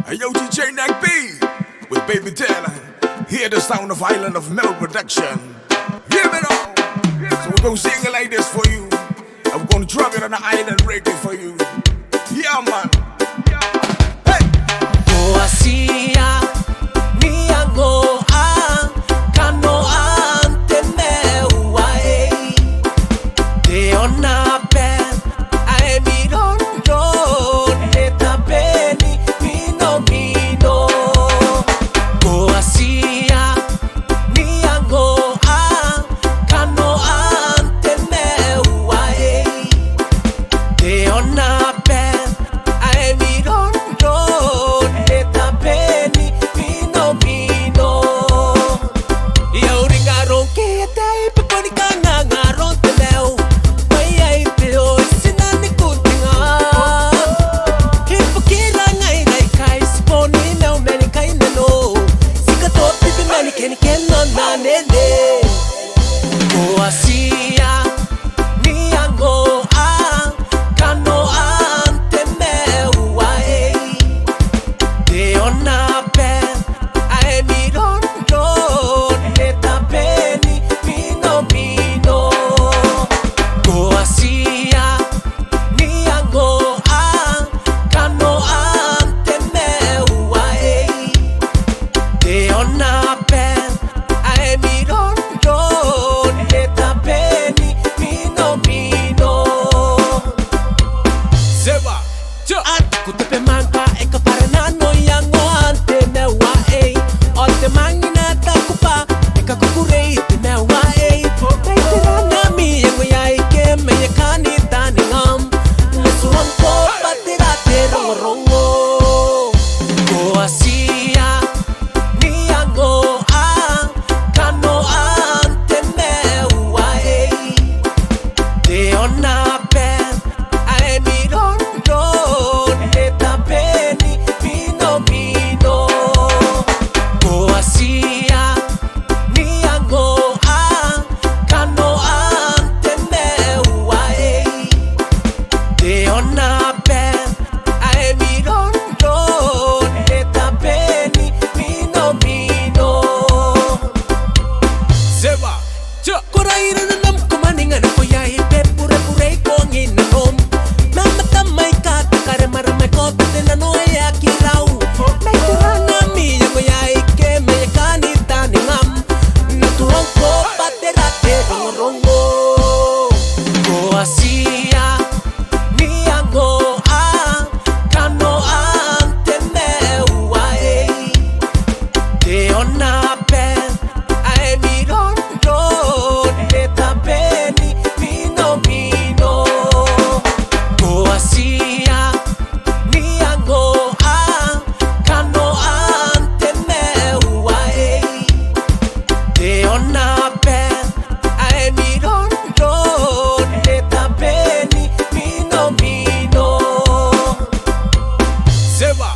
Hey yo, DJ NakB with Babyteller. Hear the sound of Island of Mel production. Hear me now. So we're gonna sing it like this for you, and we're gonna drop it on the island reggae for you. Yeah, man. Hey. KANOAN TEMAIU They on a bed, I mean on road, let a penny, mino. Go a see ya, KANOAN TEMAIU They on a bed, I mean on road, let a penny, mino. Yo ringa ronke tay peponi kanga ngaron temeu. Mayay teo sinani kutinga. Hipokira ngai nai kai sponi nau meni kai nano. Sikato pipi meni keni keno na nene. Go asia ni ango a KANOAN TEMAIU They on a bed, I mean on road, let a penny, mino. Go asia ni ango a KANOAN TEMAIU They on a bed, I mean on road, let a penny, mino. Sewa, at kutepe mangka eka paranano yangoan TEMAIU o te mangina takupa eka kukurei TEMAIU Paitirana mi yango yai ke me kani taningam lesuan ko patira te rongo go asia ni yango a KANOAN TEMAIU They on a bed, I mean on road, let a penny, mino. Go asia ni yango a KANOAN TEMAIU They on a bed, I mean on road, let a penny, mino. Sewa, Koraira na nam kumaningan ko yai pe pure ko nginanom. Mamatamay ka takare maramay ko pete na no ya kirau. May turana mi yango yai ke me kanita ningam. Natuang ko patera te rongo. Go asia ni yango a KANOAN TEMAIU They on a bed, I mean on road, let a penny, mino. Go asia ni yango a KANOAN TEMAIU They on a bed, I mean on road, let a penny, mino. Sewa,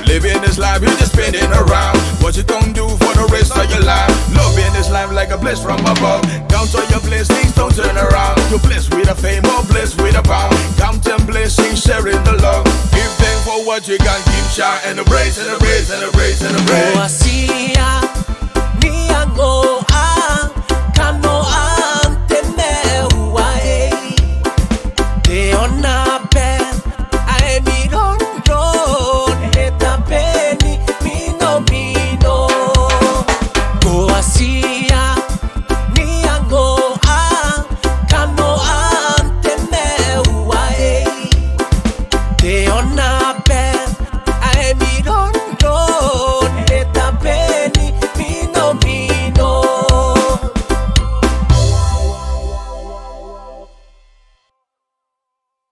Living this life, you just spinning around. What you gonna do for the rest of your life? Loving this life like a bliss from above. Count on your blessings, don't turn around. You're blessed with a fame or blessed with a pound. Counting blessings, sharing the love. Give thanks for what you got, keep shy and embrace and embrace and embrace and embrace. go asia ni yango a KANOAN TEMAIU They on a